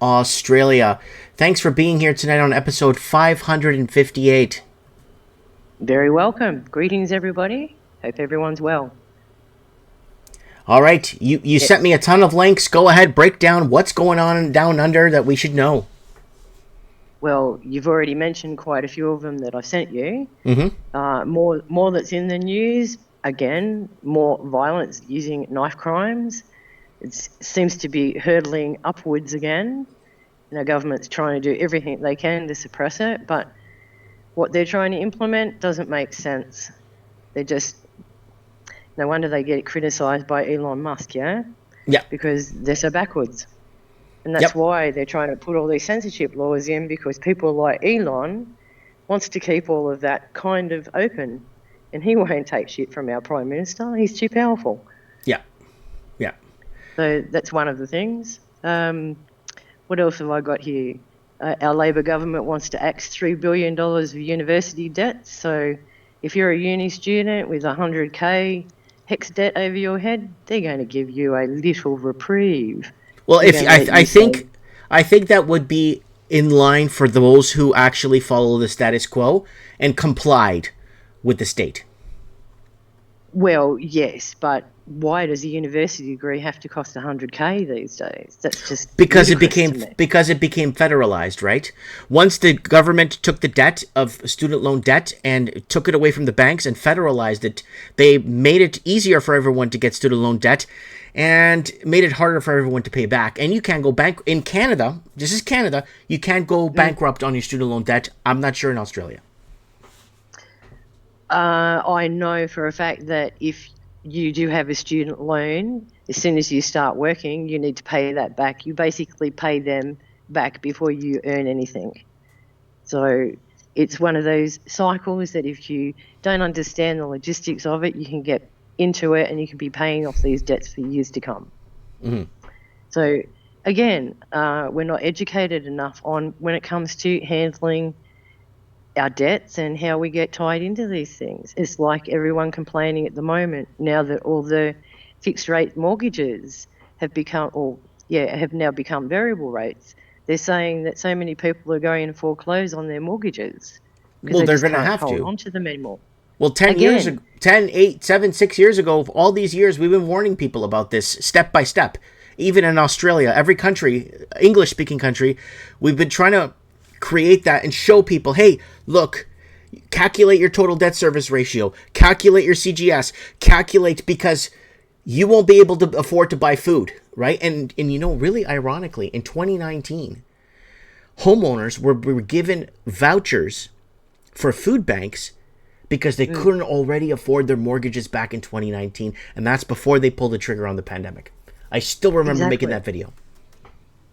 Australia. Thanks for being here tonight on episode 558. Very welcome. Greetings, everybody. Hope everyone's well. All right, you sent me a ton of links. Go ahead, break down what's going on down under that we should know. Well, you've already mentioned quite a few of them that I sent you. Mm-hmm. More that's in the news. Again, more violence using knife crimes. It seems to be hurtling upwards again. Government's trying to do everything they can to suppress it, but what they're trying to implement doesn't make sense. No wonder they get criticised by Elon Musk, yeah? Yeah. Because they're so backwards. And that's Yep. why they're trying to put all these censorship laws in, because people like Elon wants to keep all of that kind of open. And he won't take shit from our Prime Minister. He's too powerful. Yeah. Yeah. So that's one of the things. What else have I got here? Our Labor government wants to axe $3 billion of university debt. So if you're a uni student with 100K HEX debt over your head, they're going to give you a little reprieve. Well, I think that would be in line for those who actually follow the status quo and complied with the state. Well, yes, but why does a university degree have to cost 100K these days? That's just because it became federalized, right? Once the government took the debt of student loan debt and took it away from the banks and federalized it, they made it easier for everyone to get student loan debt and made it harder for everyone to pay back. And you can't go bank in Canada. This is Canada. You can't go bankrupt on your student loan debt. I'm not sure in Australia. I know for a fact that if you do have a student loan, as soon as you start working, you need to pay that back. You basically pay them back before you earn anything. So it's one of those cycles that if you don't understand the logistics of it, you can get into it and you can be paying off these debts for years to come. Mm-hmm. So again, we're not educated enough on when it comes to handling our debts and how we get tied into these things. It's like everyone complaining at the moment now that all the fixed rate mortgages have now become variable rates. They're saying that so many people are going to foreclose on their mortgages because they're going to have to hold on to them anymore. Well, 6 years ago, all these years, we've been warning people about this step by step. Even in Australia, every country, English-speaking country, we've been trying to create that and show people, hey, look, calculate your total debt service ratio, calculate your CGS, calculate, because you won't be able to afford to buy food, right? And really ironically, in 2019, homeowners were given vouchers for food banks because they couldn't already afford their mortgages back in 2019, and that's before they pulled the trigger on the pandemic. I still remember making that video.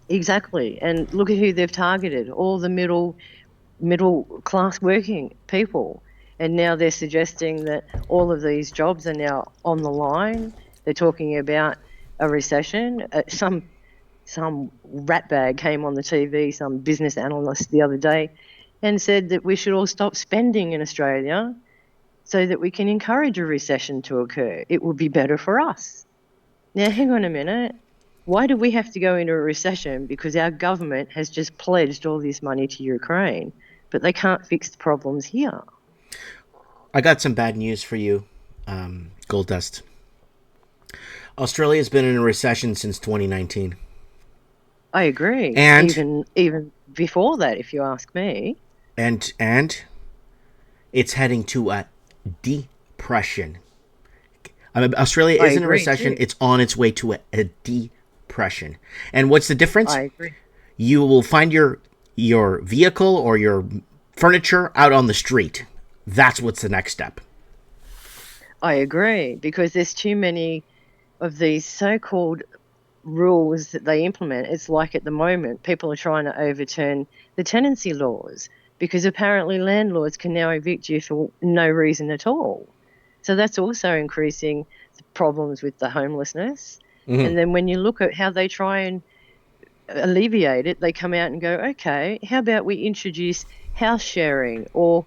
Exactly. And look at who they've targeted, all the middle class working people. And now they're suggesting that all of these jobs are now on the line. They're talking about a recession. Some ratbag came on the TV, some business analyst the other day, and said that we should all stop spending in Australia so that we can encourage a recession to occur. It would be better for us. Now, hang on a minute. Why do we have to go into a recession? Because our government has just pledged all this money to Ukraine, but they can't fix the problems here. I got some bad news for you, Gold Dust. Australia's been in a recession since 2019. I agree. And even before that, if you ask me. And it's heading to a depression. Australia is in a recession. Too. It's on its way to a depression. And what's the difference? I agree. You will find your vehicle or your furniture out on the street. That's what's the next step. I agree, because there's too many of these so-called rules that they implement. It's like at the moment, people are trying to overturn the tenancy laws because apparently landlords can now evict you for no reason at all. So that's also increasing the problems with the homelessness. Mm-hmm. And then when you look at how they try and alleviate it, they come out and go, okay, how about we introduce house sharing or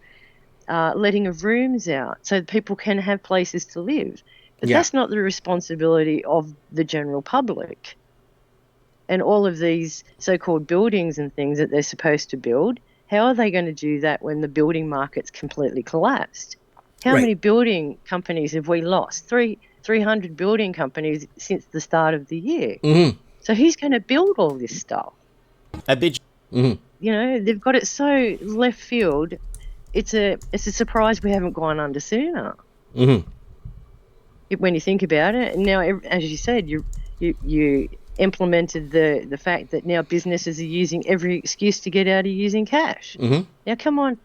letting of rooms out so that people can have places to live. But that's not the responsibility of the general public. And all of these so-called buildings and things that they're supposed to build, how are they going to do that when the building market's completely collapsed? How Right. many building companies have we lost? 300 building companies since the start of the year. Mm-hmm. So who's going to build all this stuff? I bet you. Mm-hmm. You know, they've got it so left field. It's a surprise we haven't gone under sooner. Mm-hmm. When you think about it. And now, as you said, you implemented the fact that now businesses are using every excuse to get out of using cash. Mm-hmm. Now, come on,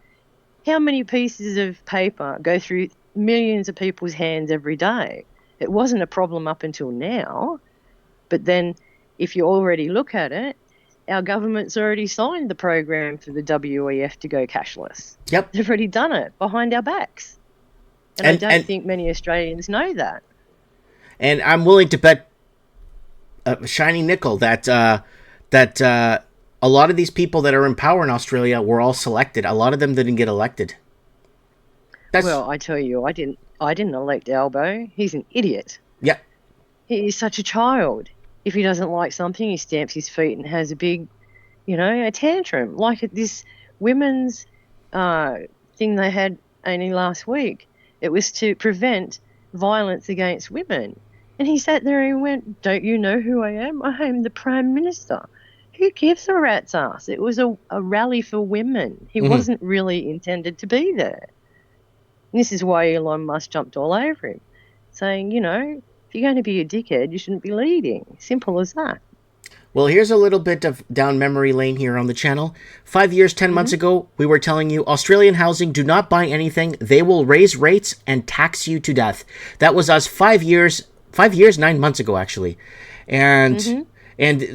how many pieces of paper go through millions of people's hands every day? It wasn't a problem up until now, but then if you already look at it, our government's already signed the program for the WEF to go cashless. Yep. They've already done it behind our backs. And I don't think many Australians know that. And I'm willing to bet a shiny nickel that a lot of these people that are in power in Australia were all selected. A lot of them didn't get elected. Well, I tell you, I didn't elect Albo. He's an idiot. Yeah. He is such a child. If he doesn't like something, he stamps his feet and has a big, a tantrum. Like at this women's thing they had only last week. It was to prevent violence against women. And he sat there and went, "Don't you know who I am? I am the Prime Minister." Who gives a rat's ass? It was a rally for women. He wasn't really intended to be there. And this is why Elon Musk jumped all over him, saying, if you're going to be a dickhead, you shouldn't be leading. Simple as that. Well, here's a little bit of down memory lane here on the channel. 5 years, 10 months ago, we were telling you, Australian housing, do not buy anything. They will raise rates and tax you to death. That was us 5 years, 9 months ago, actually. And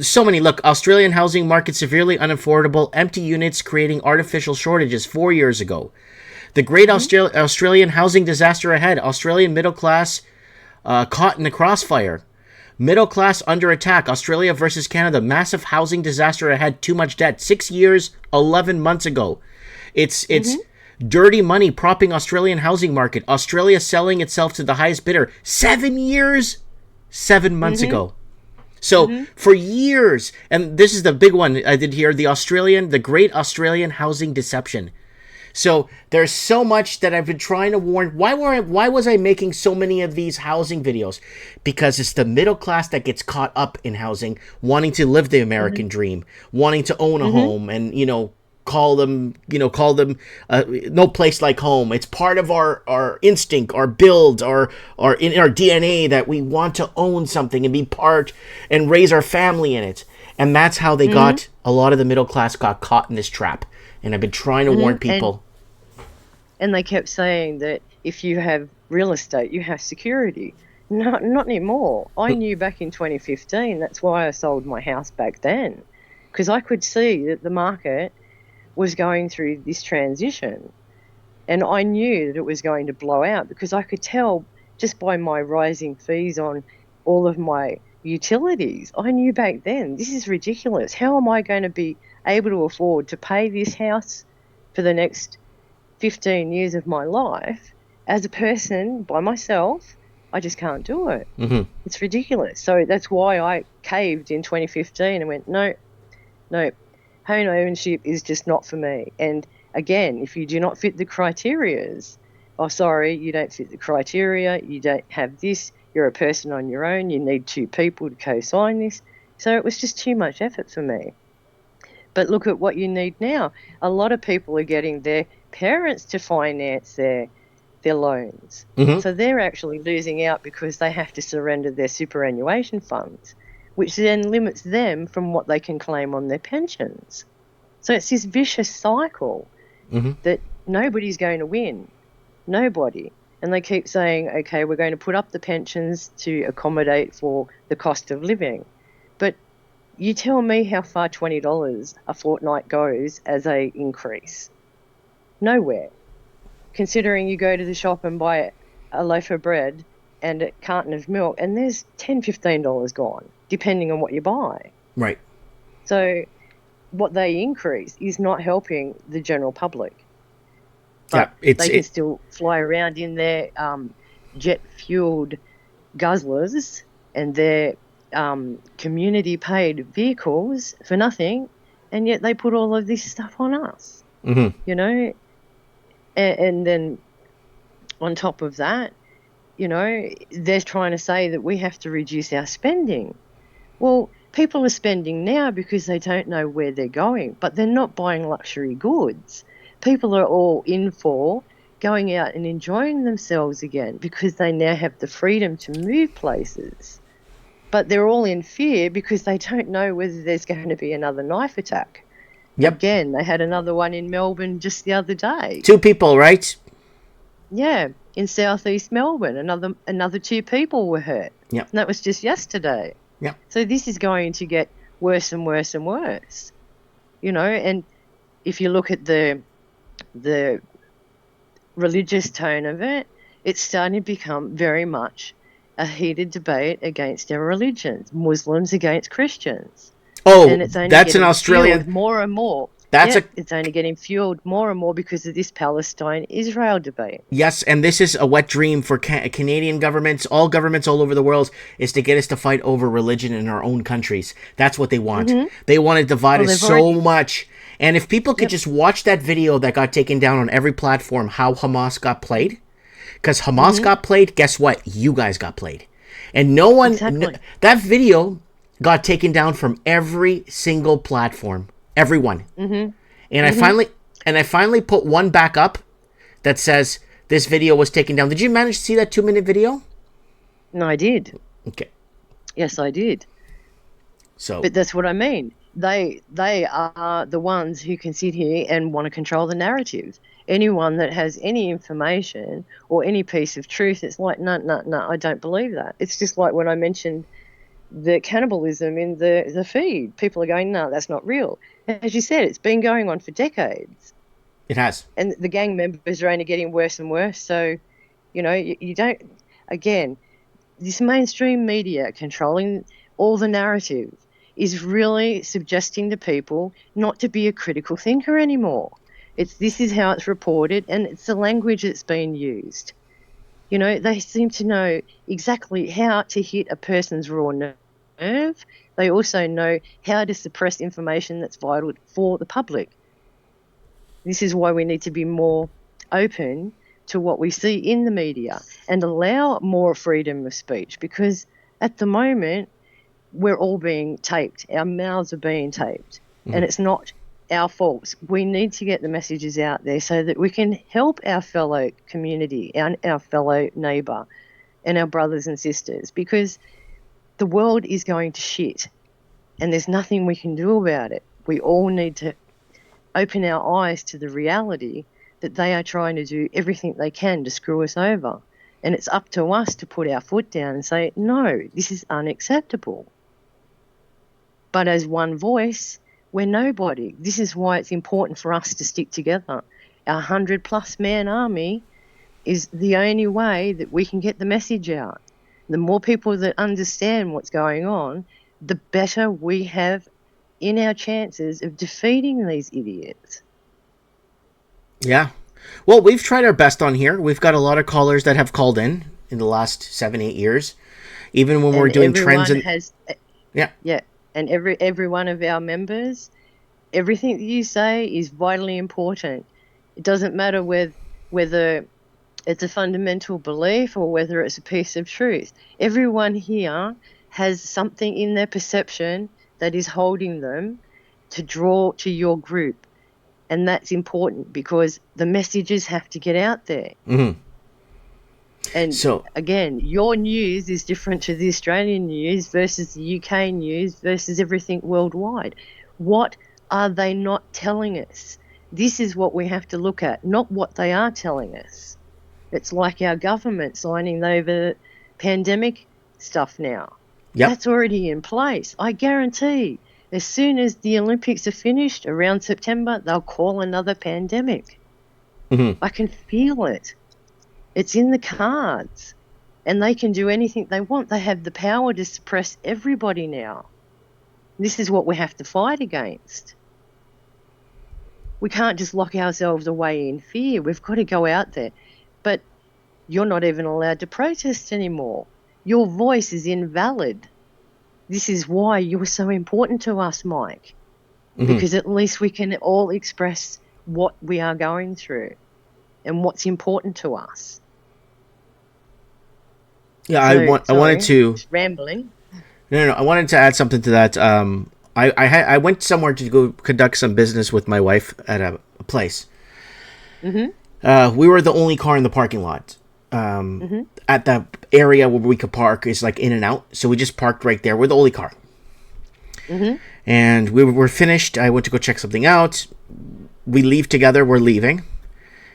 so many, look, Australian housing market severely unaffordable, empty units creating artificial shortages 4 years ago. The great Australian housing disaster ahead. Australian middle class caught in the crossfire. Middle class under attack. Australia versus Canada. Massive housing disaster ahead. Too much debt. 6 years, 11 months ago. It's dirty money propping Australian housing market. Australia selling itself to the highest bidder. 7 years, 7 months ago. So for years, and this is the big one I did here, the great Australian housing deception. So there's so much that I've been trying to warn. Why was I making so many of these housing videos? Because it's the middle class that gets caught up in housing, wanting to live the American dream, wanting to own a home, and call them no place like home. It's part of our instinct, our build, our in our DNA that we want to own something and be part and raise our family in it. And that's how they got a lot of the middle class got caught in this trap. And I've been trying to warn people. And they kept saying that if you have real estate, you have security. Not anymore. I knew back in 2015, that's why I sold my house back then. Because I could see that the market was going through this transition. And I knew that it was going to blow out because I could tell just by my rising fees on all of my utilities. I knew back then, this is ridiculous. How am I going to be able to afford to pay this house for the next 15 years of my life as a person by myself? I just can't do it. It's ridiculous. So that's why I caved in 2015 and went, no, home ownership is just not for me. And again, if you do not fit the criterias, oh, sorry, you don't fit the criteria, you don't have this, you're a person on your own, you need 2 people to co-sign this. So it was just too much effort for me. But look at what you need now. A lot of people are getting their parents to finance their loans. So they're actually losing out because they have to surrender their superannuation funds, which then limits them from what they can claim on their pensions. So it's this vicious cycle that nobody's going to win. Nobody. And they keep saying, okay, we're going to put up the pensions to accommodate for the cost of living. But you tell me how far $20 a fortnight goes as a increase. Nowhere. Considering you go to the shop and buy a loaf of bread and a carton of milk, and there's $10, $15 gone, depending on what you buy. Right. So what they increase is not helping the general public. But they can still fly around in their jet-fueled guzzlers and their community paid vehicles for nothing, and yet they put all of this stuff on us, you know, and then on top of that, you know, they're trying to say that we have to reduce our spending. Well, people are spending now because they don't know where they're going, but they're not buying luxury goods. People are all in for going out and enjoying themselves again because they now have the freedom to move places. But they're all in fear because they don't know whether there's going to be another knife attack. Yep. Again, they had another one in Melbourne just the other day. 2 people, right? Yeah, in southeast Melbourne, another 2 people were hurt. Yep. And that was just yesterday. Yep. So this is going to get worse and worse and worse, you know. And if you look at the religious tone of it, it's starting to become very much a heated debate against our religions, Muslims against Christians. Oh, and it's only that's an getting Australian. fueled more and more. It's only getting fueled more and more because of this Palestine-Israel debate. Yes, and this is a wet dream for Canadian governments, all governments all over the world, is to get us to fight over religion in our own countries. That's what they want. They want to divide us so much. And if people could just watch that video that got taken down on every platform, how Hamas got played, because Hamas got played, guess what? You guys got played. And no one, that video got taken down from every single platform. Everyone. And I finally put one back up that says this video was taken down. Did you manage to see that 2-minute video? No, I did. Okay. Yes, I did. So, but that's what I mean. They are the ones who can sit here and want to control the narrative. Anyone that has any information or any piece of truth, it's like, no, I don't believe that. It's just like when I mentioned the cannibalism in the feed. People are going, no, that's not real. As you said, it's been going on for decades. It has. And the gang members are only getting worse and worse. So, you know, you don't, again, this mainstream media controlling all the narrative is really suggesting to people not to be a critical thinker anymore. This is how it's reported, and it's the language that's being used. You know, they seem to know exactly how to hit a person's raw nerve. They also know how to suppress information that's vital for the public. This is why we need to be more open to what we see in the media and allow more freedom of speech, because at the moment we're all being taped. Our mouths are being taped, and it's not our faults. We need to get the messages out there so that we can help our fellow community, our fellow neighbour and our brothers and sisters, because the world is going to shit and there's nothing we can do about it. We all need to open our eyes to the reality that they are trying to do everything they can to screw us over. And it's up to us to put our foot down and say, no, this is unacceptable. But as one voice, we're nobody. This is why it's important for us to stick together. Our 100-plus man army is the only way that we can get the message out. The more people that understand what's going on, the better we have in our chances of defeating these idiots. Yeah. Well, we've tried our best on here. We've got a lot of callers that have called in the last 7-8 years. Even when we're doing trends. Yeah. And every one of our members, everything that you say is vitally important. It doesn't matter whether it's a fundamental belief or whether it's a piece of truth. Everyone here has something in their perception that is holding them to draw to your group. And that's important because the messages have to get out there. And so, again, your news is different to the Australian news versus the UK news versus everything worldwide. What are they not telling us? This is what we have to look at, not what they are telling us. It's like our government signing over pandemic stuff now. That's already in place. I guarantee as soon as the Olympics are finished around September, they'll call another pandemic. I can feel it. It's in the cards, and they can do anything they want. They have the power to suppress everybody now. This is what we have to fight against. We can't just lock ourselves away in fear. We've got to go out there. But you're not even allowed to protest anymore. Your voice is invalid. this is why you're so important to us, Mike, Mm-hmm. because at least we can all express what we are going through and what's important to us. Yeah, So, I wanted sorry, to. just rambling. No, I wanted to add something to that. I went somewhere to go conduct some business with my wife at a place. Mm-hmm. We were the only car in the parking lot. Mm-hmm. At the area where we could park is like in and out, so we just parked right there. We're the only car. Mm-hmm. And we were finished. I went to go check something out. We leave together. We're leaving.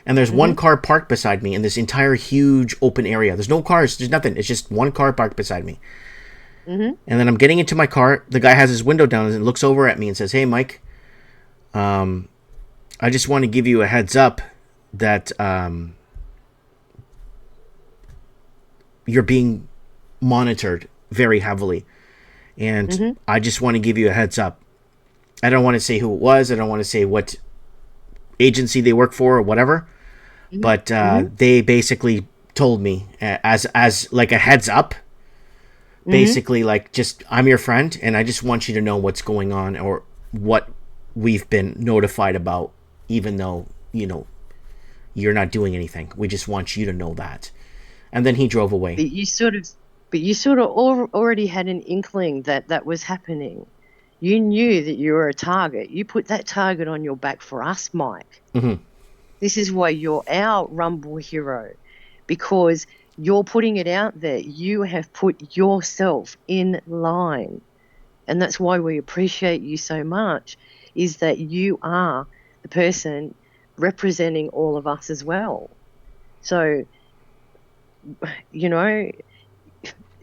And there's one car parked beside me in this entire huge open area. There's no cars. There's nothing. It's just one car parked beside me. Mm-hmm. And then I'm getting into my car. The guy has his window down and looks over at me and says, "Hey, Mike, I just want to give you a heads up that you're being monitored very heavily. And I just want to give you a heads up. I don't want to say who it was. I don't want to say what agency they work for or whatever. But they basically told me as like a heads up, basically like just I'm your friend and I just want you to know what's going on or what we've been notified about, even though, you know, you're not doing anything. We just want you to know that." And then he drove away. But you sort of already had an inkling that that was happening. You knew that you were a target. You put that target on your back for us, Mike. Mm-hmm. This is why you're our Rumble hero, because you're putting it out there. You have put yourself in line. And that's why we appreciate you so much, is that you are the person representing all of us as well. So, you know,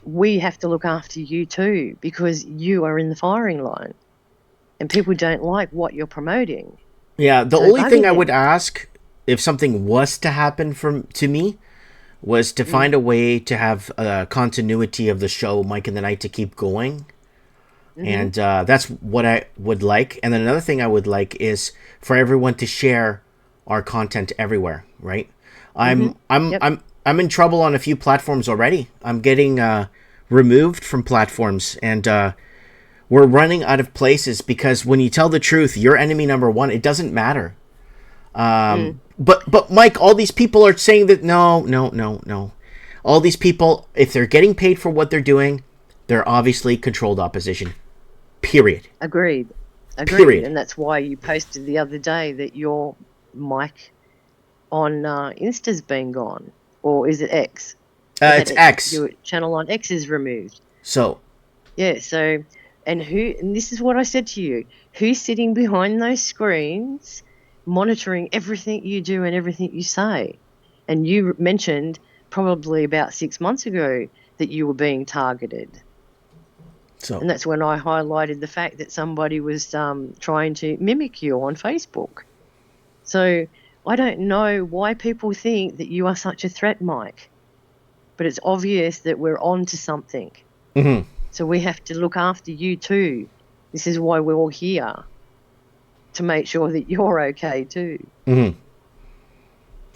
we have to look after you too, because you are in the firing line and people don't like what you're promoting. Yeah, the So only thing I bugging would them. ask if something was to happen to me was to find a way to have continuity of the show, Mike and the Night, to keep going. And that's what I would like. And then another thing I would like is for everyone to share our content everywhere, right? I'm in trouble on a few platforms already. I'm getting removed from platforms, and we're running out of places because when you tell the truth, you're enemy number one. It doesn't matter. But Mike, all these people are saying that no. All these people, if they're getting paid for what they're doing, they're obviously controlled opposition. Period. Agreed. Period. And that's why you posted the other day that your mic on Insta's been gone. Or is it X? It's X. Your channel on X is removed. So, Yeah, so, and this is what I said to you, who's sitting behind those screens monitoring everything you do and everything you say? And you mentioned probably about 6 months ago that you were being targeted. And that's when I highlighted the fact that somebody was trying to mimic you on Facebook. So I don't know why people think that you are such a threat, Mike. But it's obvious that we're on to something. Mm-hmm. So we have to look after you too. This is why we're all here, to make sure that you're okay too. Mm-hmm.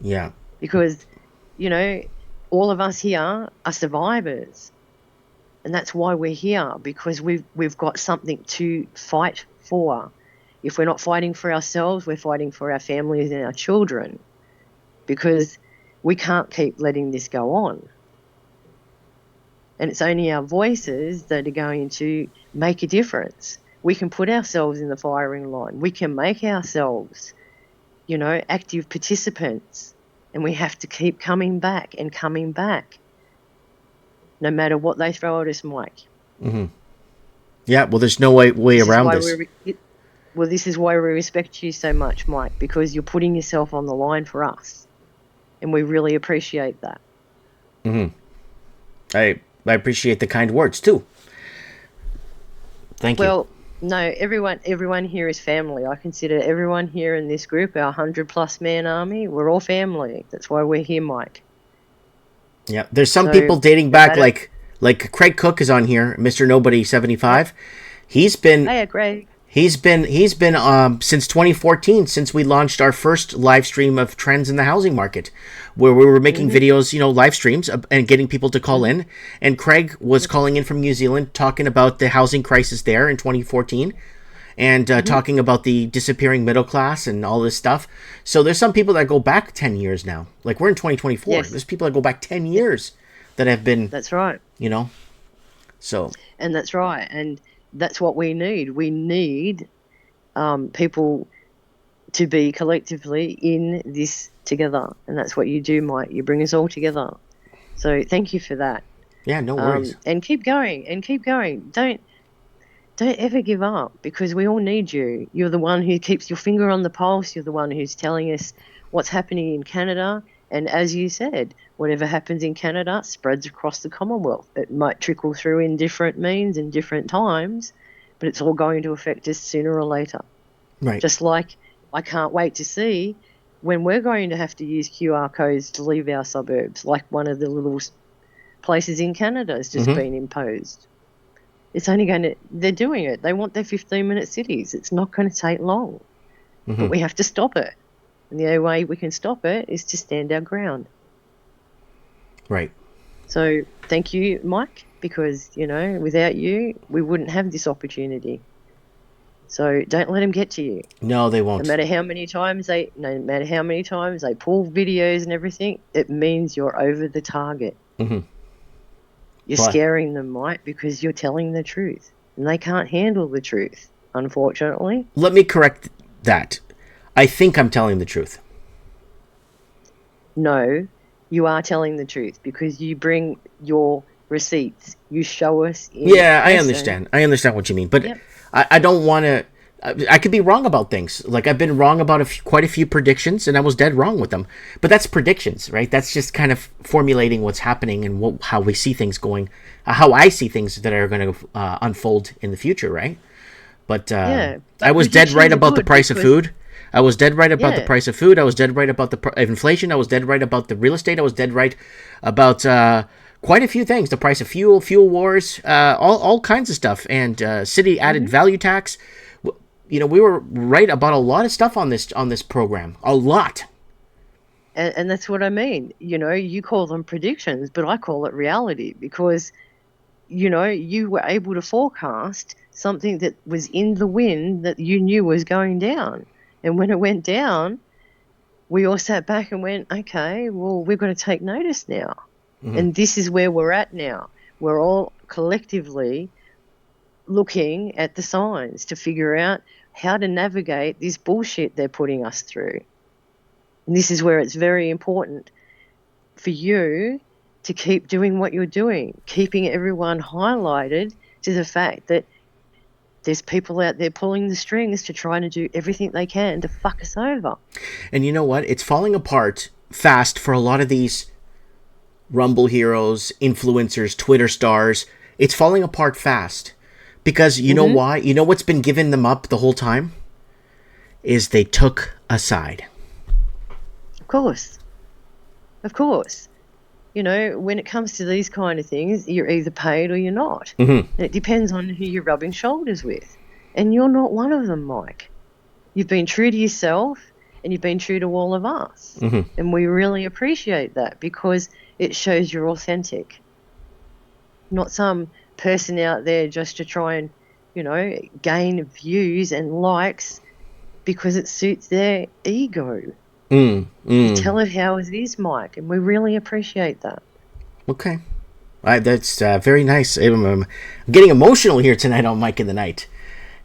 Yeah. Because, you know, all of us here are survivors. And that's why we're here, because we've got something to fight for. If we're not fighting for ourselves, we're fighting for our families and our children, because we can't keep letting this go on. And it's only our voices that are going to make a difference. We can put ourselves in the firing line. We can make ourselves, you know, active participants. And we have to keep coming back and coming back, no matter what they throw at us, Mike. Mm-hmm. Yeah, well, there's no way around this. This is why we respect you so much, Mike, because you're putting yourself on the line for us. And we really appreciate that. Mm-hmm. I appreciate the kind words, too. Thank you. Well, no, everyone here is family. I consider everyone here in this group, our 100-plus man army, we're all family. That's why we're here, Mike. Yeah, there's some people dating back, like Craig Cook is on here, Mr. Nobody 75. He's been Hey, Craig. He's been since 2014, since we launched our first live stream of trends in the housing market, where we were making videos, live streams and getting people to call in. And Craig was calling in from New Zealand, talking about the housing crisis there in 2014, and talking about the disappearing middle class and all this stuff. So there's some people that go back 10 years now. Like, we're in 2024. Yes. There's people that go back 10 years that have been. That's right. So. And that's right. And that's what we need. We need people to be collectively in this together. And that's what you do, Mike. You bring us all together. So thank you for that. Yeah, no worries. And keep going and keep going. Don't ever give up, because we all need you. You're the one who keeps your finger on the pulse. You're the one who's telling us what's happening in Canada. And as you said, whatever happens in Canada spreads across the Commonwealth. It might trickle through in different means and different times, but it's all going to affect us sooner or later. Right. Just like I can't wait to see when we're going to have to use QR codes to leave our suburbs, like one of the little places in Canada has just been imposed. It's only they're doing it. They want their 15-minute cities. It's not going to take long, but we have to stop it. And the only way we can stop it is to stand our ground. Right. So thank you, Mike, because, without you, we wouldn't have this opportunity. So don't let them get to you. No, they won't. No matter how many times they pull videos and everything, it means you're over the target. You're scaring them, Mike, because you're telling the truth. And they can't handle the truth, unfortunately. Let me correct that. I think I'm telling the truth. No, you are telling the truth, because you bring your receipts. You show us. I understand. I understand what you mean. But I don't want to. I could be wrong about things. Like, I've been wrong about quite a few predictions, and I was dead wrong with them. But that's predictions, right? That's just kind of formulating what's happening and how we see things going, how I see things that are going to unfold in the future, right? But I was dead right about the price of food. I was dead right about the price of food. I was dead right about the inflation. I was dead right about the real estate. I was dead right about quite a few things. The price of fuel wars, all kinds of stuff, and city added value tax. We were right about a lot of stuff on this program. A lot. And that's what I mean. You call them predictions, but I call it reality, because, you were able to forecast something that was in the wind that you knew was going down. And when it went down, we all sat back and went, okay, well, we've got to take notice now. And this is where we're at now. We're all collectively looking at the signs to figure out how to navigate this bullshit they're putting us through. And this is where it's very important for you to keep doing what you're doing, keeping everyone highlighted to the fact that there's people out there pulling the strings to try to do everything they can to fuck us over. And you know what? It's falling apart fast for a lot of these Rumble heroes, influencers, Twitter stars. It's falling apart fast. Because you know why? You know what's been giving them up the whole time? Is they took a side. Of course. Of course. When it comes to these kind of things, you're either paid or you're not. And it depends on who you're rubbing shoulders with. And you're not one of them, Mike. You've been true to yourself, and you've been true to all of us. And we really appreciate that, because it shows you're authentic. Not some person out there just to try and, gain views and likes because it suits their ego. You tell it how it is, Mike, and we really appreciate that. Okay. That's very nice. I'm getting emotional here tonight on Mike in the Night,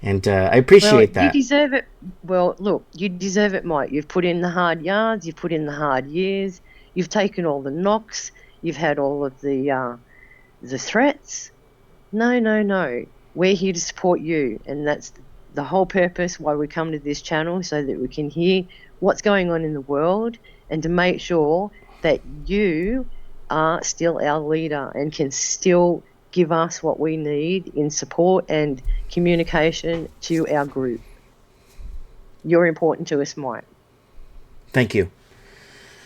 and I appreciate that. You deserve it. Well, look, you deserve it, Mike. You've put in the hard yards, you've put in the hard years, you've taken all the knocks, you've had all of the threats. No. We're here to support you, and that's the whole purpose why we come to this channel, so that we can hear what's going on in the world and to make sure that you are still our leader and can still give us what we need in support and communication to our group. You're important to us, Mike. Thank you.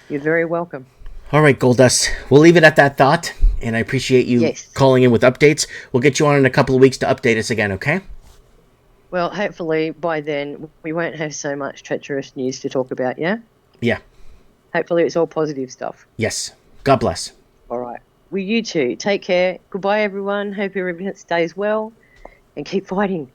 You're very welcome. All right, Goldust. We'll leave it at that thought, and I appreciate you calling in with updates. We'll get you on in a couple of weeks to update us again, okay? Well, hopefully by then we won't have so much treacherous news to talk about, yeah? Yeah. Hopefully it's all positive stuff. Yes. God bless. All right. Well, you too. Take care. Goodbye, everyone. Hope everyone stays well and keep fighting.